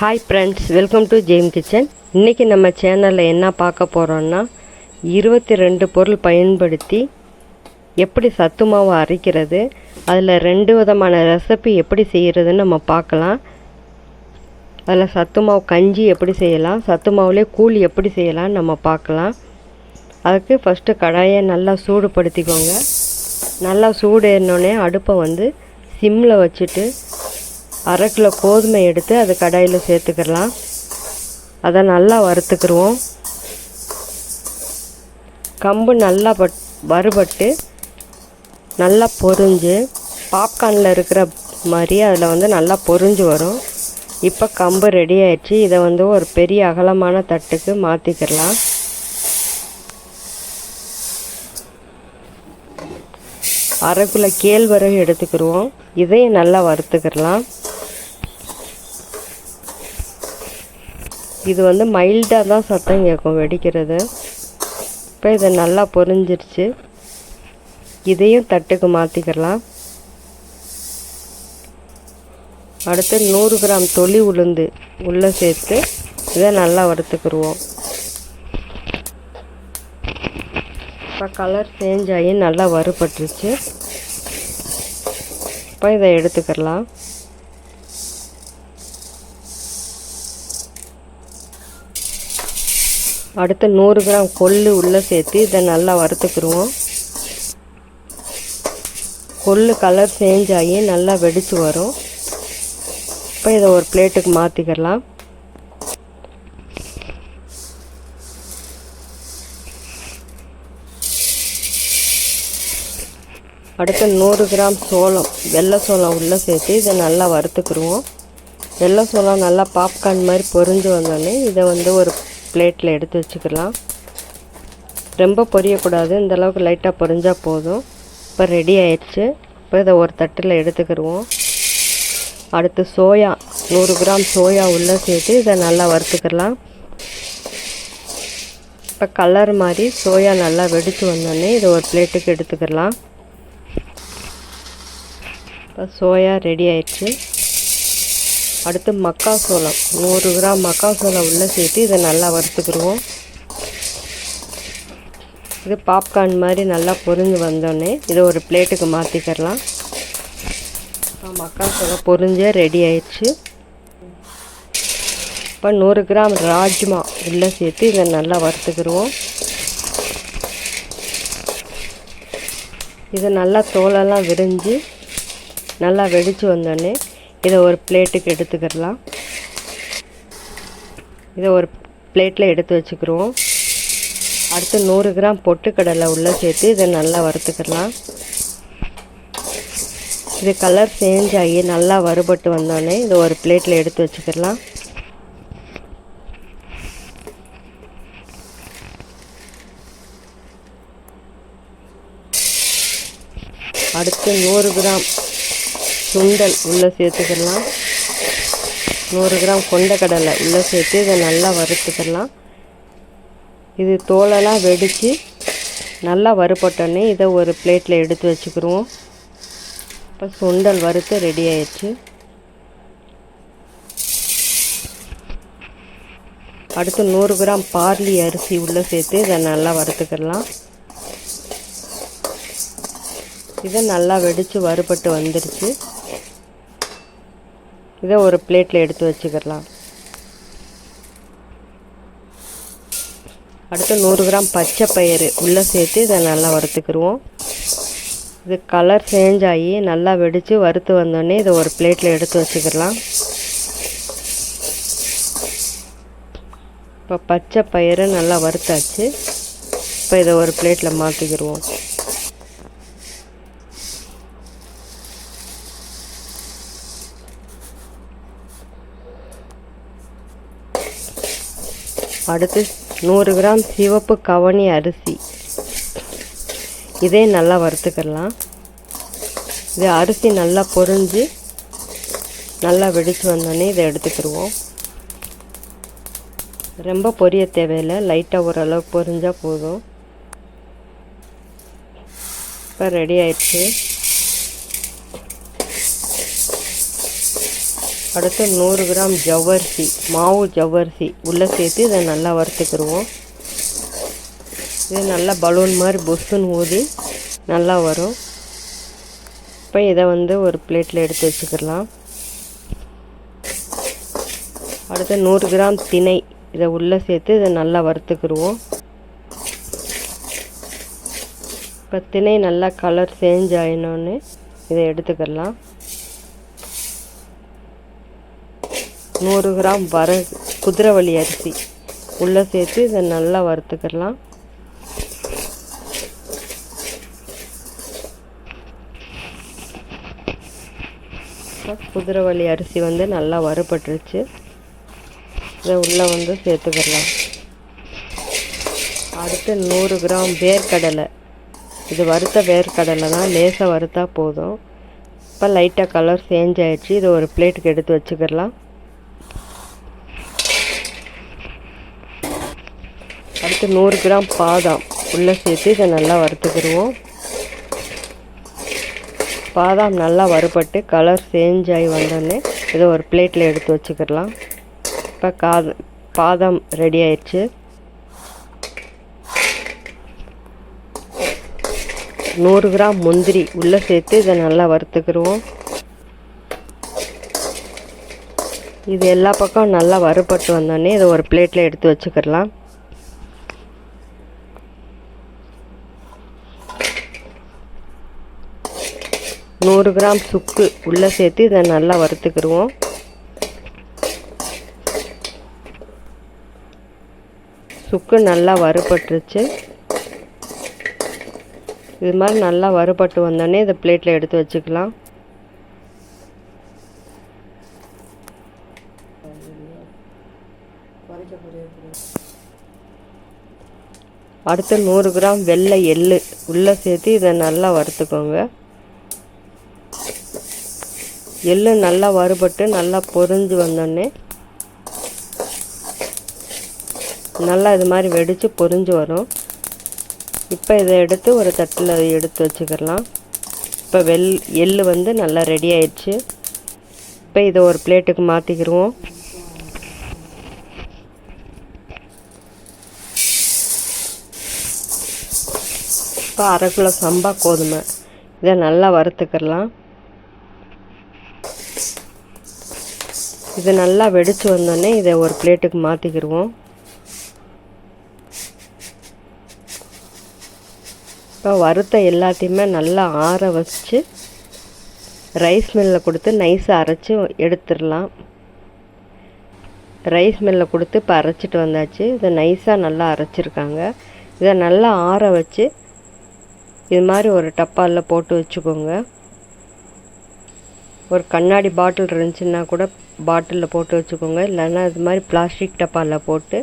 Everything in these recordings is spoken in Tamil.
Hi friends, welcome to Jayam kitchen. இன்றைக்கி நம்ம சேனலில் என்ன பார்க்க போகிறோன்னா 22 பொருள் பயன்படுத்தி எப்படி சத்து மாவு அரைக்கிறது, அதில் 2 விதமான ரெசிபி எப்படி செய்கிறதுன்னு நம்ம பார்க்கலாம். அதில் சத்து மாவு கஞ்சி எப்படி செய்யலாம், சத்து மாவுலேயே கூழ் எப்படி செய்யலாம்னு நம்ம பார்க்கலாம். அதுக்கு ஃபஸ்ட்டு கடாயை நல்லா சூடுபடுத்திக்கோங்க. நல்லா சூடு ஏறினோடனே அடுப்பை சிம்மில் வச்சுட்டு 1/2 கிலோ கோதுமை எடுத்து அது கடாயில் சேர்த்துக்கலாம். அதை நல்லா வறுத்துக்கிடுவோம். கம்பு நல்லா வறுபட்டு நல்லா பொரிஞ்சு பாப்கார்னில் இருக்கிற மாதிரி அதில் நல்லா பொரிஞ்சு வரும். இப்போ கம்பு ரெடி ஆயிடுச்சு. இதை ஒரு பெரிய அகலமான தட்டுக்கு மாற்றிக்கிடலாம். அரை கிலோ கேழ்வரகு எடுத்துக்கிடுவோம். இதையும் நல்லா வறுத்துக்கிடலாம். இது மைல்டாக தான் சத்தம் கேட்கும் வெடிக்கிறது. இப்போ இதை நல்லா பொரிஞ்சிருச்சு. இதையும் தட்டுக்கு மாற்றிக்கிடலாம். அடுத்து 100 கிராம் தொளி உளுந்து உள்ளே சேர்த்து இதை நல்லா வறுத்துக்கிடுவோம். இப்போ கலர் சேஞ்ச் ஆகி நல்லா வறுபட்டுருச்சு. இப்போ இதை எடுத்துக்கிடலாம். அடுத்து 100 கிராம் கொள்ளு உள்ளே சேர்த்து இதை நல்லா வறுத்துக்கிடுவோம். கொள்ளு கலர் சேஞ்ச் ஆகி நல்லா வெடித்து வரும். இப்போ இதை ஒரு பிளேட்டுக்கு மாற்றிக்கிடலாம். அடுத்து 100 கிராம் சோளம், வெள்ளை சோளம் உள்ளே சேர்த்து இதை நல்லா வறுத்துக்கிடுவோம். வெள்ளை சோளம் நல்லா பாப்கார்ன் மாதிரி பொரிஞ்சு வந்தோடனே இதை ஒரு பிளேட்டில் எடுத்து வச்சுக்கலாம். ரொம்ப பொரியக்கூடாது, இந்தளவுக்கு லைட்டாக பொரிஞ்சால் போதும். இப்போ ரெடி ஆயிடுச்சு. இப்போ இதை ஒரு தட்டில் எடுத்துக்கிடுவோம். அடுத்து சோயா, 100 கிராம் சோயா உள்ளே சேர்த்து இதை நல்லா வறுத்துக்கலாம். இப்போ கலர் மாதிரி சோயா நல்லா வெடித்து வந்தோடனே இதை ஒரு பிளேட்டுக்கு எடுத்துக்கலாம். இப்போ சோயா ரெடி ஆயிடுச்சு. அடுத்து மக்காசோளம், 100 கிராம் மக்காசோளம் உள்ளே சேர்த்து இதை நல்லா வறுத்துக்கிடுவோம். இது பாப்கார்ன் மாதிரி நல்லா பொரிஞ்சு வந்தோடனே இதை ஒரு பிளேட்டுக்கு மாற்றிக்கிடலாம். மக்காசோளம் பொரிஞ்சே ரெடி ஆயிடுச்சு. இப்போ 100 கிராம் ராஜ்மா உள்ளே சேர்த்து இதை நல்லா வறுத்துக்கிடுவோம். இதை நல்லா தோலெல்லாம் விரிஞ்சு நல்லா வெடித்து வந்தோடனே இதை ஒரு பிளேட்டுக்கு எடுத்துக்கிடலாம். இதை ஒரு பிளேட்டில் எடுத்து வச்சுக்கிடுவோம். அடுத்து 100 கிராம் பொட்டுக்கடலை உள்ளே சேர்த்து இதை நல்லா வறுத்துக்கிடலாம். இது கலர் சேஞ்ச் ஆகி நல்லா வறுபட்டு வந்தோடனே இதை ஒரு பிளேட்டில் எடுத்து வச்சுக்கிடலாம். அடுத்து 100 கிராம் சுண்டல் உள்ளே சேர்த்துக்கலாம். 100 கிராம் கொண்டக்கடலை உள்ளே சேர்த்து இதை நல்லா வறுத்துக்கலாம். இது தோலெல்லாம் வெடித்து நல்லா வறுபட்டோன்னே இதை ஒரு பிளேட்டில் எடுத்து வச்சுக்கிடுவோம். இப்போ சுண்டல் வறுத்து ரெடி ஆயிடுச்சு. அடுத்து 100 கிராம் பார்லி அரிசி உள்ளே சேர்த்து இதை நல்லா வறுத்துக்கலாம். இதை நல்லா வெடித்து வறுபட்டு வந்துடுச்சு. இதை ஒரு பிளேட்டில் எடுத்து வச்சுக்கிடலாம். அடுத்து 100 கிராம் பச்சை பயிறு உள்ளே சேர்த்து இதை நல்லா வறுத்துக்கிடுவோம். இது கலர் சேஞ்ச் ஆகி நல்லா வெடித்து வறுத்து வந்தோடனே இதை ஒரு பிளேட்டில் எடுத்து வச்சுக்கிடலாம். இப்போ பச்சை பயிறு நல்லா வறுத்தாச்சு. இப்போ இதை ஒரு பிளேட்டில் மாற்றிக்கிடுவோம். அடுத்து 100 கிராம் சிவப்பு கவனி அரிசி, இதே நல்லா வறுத்துக்கிடலாம். இது அரிசி நல்லா பொரிஞ்சு நல்லா வெடித்து வந்தோடனே இதை எடுத்துக்கிடுவோம். ரொம்ப பொரிய தேவையில்லை, லைட்டாக ஓரளவுக்கு பொரிஞ்சால் போதும். இப்போ ரெடி ஆயிடுச்சு. அடுத்து 100 கிராம் ஜவ்வரிசி, மாவு ஜவ்வரிசி உள்ளே சேர்த்து இதை நல்லா வறுத்துக்கிடுவோம். இது நல்லா பலூன் மாதிரி பொஸ்ஸுன்னு ஊதி நல்லா வரும். இப்போ இதை ஒரு பிளேட்டில் எடுத்து வச்சுக்கிடலாம். அடுத்து 100 கிராம் திணை இதை உள்ளே சேர்த்து இதை நல்லா வறுத்துக்கிடுவோம். இப்போ திணை நல்லா கலர் சேஞ்ச் ஆகினோன்னு இதை எடுத்துக்கிடலாம். 100 கிராம் குதிரைவாலி அரிசி உள்ளே சேர்த்து இதை நல்லா வறுத்துக்கிடலாம். குதிரைவாலி அரிசி நல்லா வறுபட்டுருச்சு. இதை உள்ளே சேர்த்துக்கிடலாம். அடுத்து 100 கிராம் வேர்க்கடலை, இது வறுத்த வேர்க்கடலை தான், லேசாக வறுத்தா போதும். இப்போ லைட்டாக கலர் சேஞ்ச் ஆகிடுச்சு. இதை ஒரு பிளேட்டுக்கு எடுத்து வச்சுக்கிடலாம். அடுத்து 100 கிராம் பாதாம் உள்ளே சேர்த்து இதை நல்லா வறுத்துக்கிடுவோம். பாதாம் நல்லா வறுபட்டு கலர் சேஞ்ச் ஆகி வந்தோடனே இதை ஒரு பிளேட்டில் எடுத்து வச்சுக்கிடலாம். இப்போ பாதாம் ரெடி ஆயிடுச்சு. 100 கிராம் முந்திரி உள்ளே சேர்த்து இதை நல்லா வறுத்துக்கிடுவோம். இது எல்லா பக்கம் நல்லா வறுபட்டு வந்தோடனே இதை ஒரு பிளேட்டில் எடுத்து வச்சுக்கிடலாம். நூறு கிராம் சுக்கு உள்ளே சேர்த்து இதை நல்லா வறுத்துக்கிடுவோம். சுக்கு நல்லா வறுபட்டுருச்சு. இது மாதிரி நல்லா வறுபட்டு வந்தோடனே இதை பிளேட்டில் எடுத்து வச்சுக்கலாம். அடுத்து 100 கிராம் வெள்ளை எள்ளு உள்ளே சேர்த்து இதை நல்லா வறுத்துக்கோங்க. எள்ளு நல்லா வறுபட்டு நல்லா பொரிஞ்சு வந்தோடனே நல்லா இது மாதிரி வெடித்து பொரிஞ்சு வரும். இப்போ இதை எடுத்து ஒரு தட்டில் எடுத்து வச்சுக்கிடலாம். இப்போ எள்ளு நல்லா ரெடி ஆயிடுச்சு. இப்போ இதை ஒரு பிளேட்டுக்கு மாற்றிக்கிடுவோம். இப்போ 1/2 கிலோ சம்பா கோதுமை இதை நல்லா வறுத்துக்கிடலாம். இது நல்லா வெடித்து வந்தோடனே இதை ஒரு பிளேட்டுக்கு மாற்றிக்கிடுவோம். இப்போ வறுத்த எல்லாத்தையுமே நல்லா ஆற வச்சு ரைஸ் மில்லில் கொடுத்து நைஸாக அரைச்சி எடுத்துடலாம். ரைஸ் மில்லில் கொடுத்து இப்போ அரைச்சிட்டு வந்தாச்சு. இதை நைஸாக நல்லா அரைச்சிருக்காங்க. இதை நல்லா ஆற வச்சு இது மாதிரி ஒரு டப்பாவில் போட்டு வச்சுக்கோங்க. ஒரு கண்ணாடி பாட்டில் இருந்துச்சுன்னா கூட பாட்டிலில் போட்டு வச்சுக்கோங்க. இல்லைன்னா இது மாதிரி பிளாஸ்டிக் டப்பாவில் போட்டு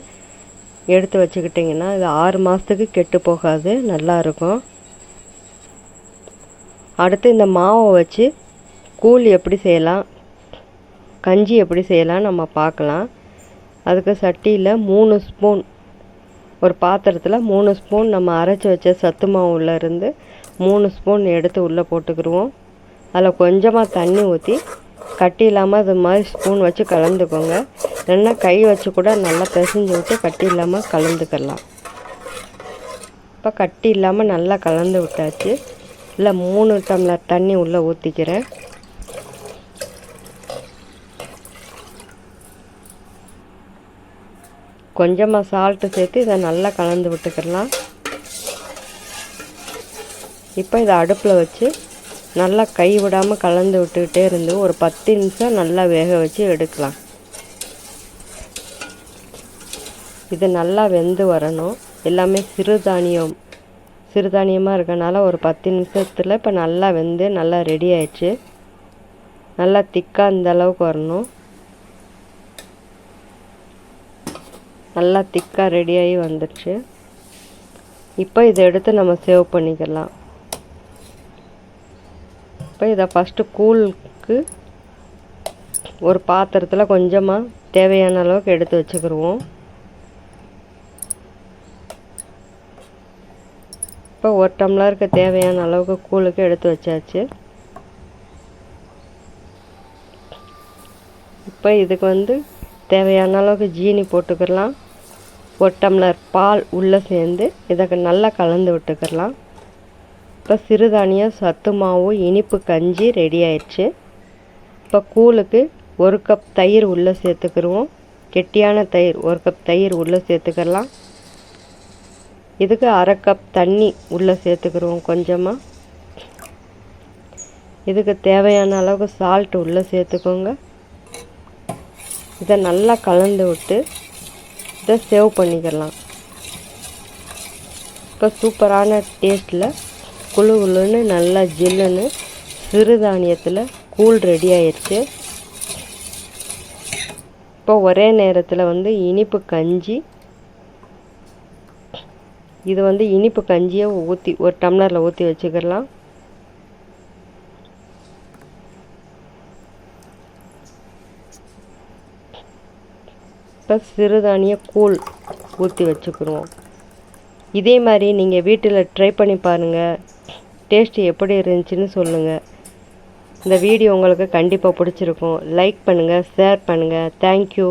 எடுத்து வச்சுக்கிட்டிங்கன்னா இது 6 மாதத்துக்கு கெட்டு போகாது, நல்லாயிருக்கும். அடுத்து இந்த மாவை வச்சு கூழ் எப்படி செய்யலாம், கஞ்சி எப்படி செய்யலாம் நம்ம பார்க்கலாம். அதுக்கு சட்டியில் 3 ஸ்பூன், ஒரு பாத்திரத்தில் 3 ஸ்பூன் நம்ம அரைச்சி வச்ச சத்து மாவுல இருந்து 3 ஸ்பூன் எடுத்து உள்ளே போட்டுக்கிடுவோம். அதில் கொஞ்சமாக தண்ணி ஊற்றி கட்டி இல்லாமல் இது மாதிரி ஸ்பூன் வச்சு கலந்துக்கோங்க. இல்லைன்னா கை வச்சு கூட நல்லா பிசைஞ்சு விட்டு கட்டி இல்லாமல் கலந்துக்கலாம். இப்போ கட்டி இல்லாமல் நல்லா கலந்து விட்டாச்சு. இல்லை 3 டம்ளர் தண்ணி உள்ளே ஊற்றிக்கிறேன். கொஞ்சமாக சால்ட்டு சேர்த்து இதை நல்லா கலந்து விட்டுக்கிடலாம். இப்போ இதை அடுப்பில் வச்சு நல்லா கை விடாமல் கலந்து விட்டுக்கிட்டே இருந்து ஒரு 10 நிமிஷம் நல்லா வேக வச்சு எடுக்கலாம். இது நல்லா வெந்து வரணும். எல்லாமே சிறுதானியமாக இருக்கனால ஒரு 10 நிமிஷத்தில் இப்போ நல்லா வெந்து நல்லா ரெடி ஆயிடுச்சு. நல்லா திக்காக இந்த அளவுக்கு வரணும். நல்லா திக்காக ரெடியாகி வந்துடுச்சு. இப்போ இதை எடுத்து நம்ம சேவ் பண்ணிக்கலாம். இப்போ இதை ஃபஸ்ட்டு கூழுக்கு ஒரு பாத்திரத்தில் கொஞ்சமாக தேவையான அளவுக்கு எடுத்து வச்சுக்கிடுவோம். இப்போ 1 டம்ளருக்கு தேவையான அளவுக்கு கூழுக்கு எடுத்து வச்சாச்சு. இப்போ இதுக்கு வந்து தேவையான அளவுக்கு ஜீனி போட்டுக்கலாம். 1 டம்ளர் பால் உள்ளே சேர்ந்து இதை நல்லா கலந்து விட்டுக்கலாம். இப்போ சிறுதானியம் சத்து மாவு இனிப்பு கஞ்சி ரெடி ஆயிடுச்சு. இப்போ கூழுக்கு 1 கப் தயிர் உள்ளே சேர்த்துக்கிடுவோம். கெட்டியான தயிர் 1 கப் தயிர் உள்ளே சேர்த்துக்கலாம். இதுக்கு 1/2 கப் தண்ணி உள்ளே சேர்த்துக்கிடுவோம் கொஞ்சமாக. இதுக்கு தேவையான அளவுக்கு சால்ட் உள்ளே சேர்த்துக்கோங்க. இதை நல்லா கலந்து விட்டு இதை சேவ் பண்ணிக்கலாம். இப்போ சூப்பரான டேஸ்ட்டில் குழு குழுன்னு நல்லா ஜில்லுன்னு சிறுதானியத்தில் கூழ் ரெடி ஆயிடுச்சு. இப்போ ஒரே நேரத்தில் வந்து இனிப்பு கஞ்சி, இது வந்து இனிப்பு கஞ்சியை ஊற்றி 1 டம்ளரில் ஊற்றி வச்சுக்கலாம். இப்போ சிறுதானிய கூழ் ஊற்றி வச்சுக்கிடுவோம். இதே மாதிரி நீங்கள் வீட்டில் ட்ரை பண்ணி பாருங்கள். டேஸ்ட்டு எப்படி இருந்துச்சுன்னு சொல்லுங்கள். இந்த வீடியோ உங்களுக்கு கண்டிப்பாக பிடிச்சிருக்கும். லைக் பண்ணுங்கள், ஷேர் பண்ணுங்கள். தேங்க்யூ.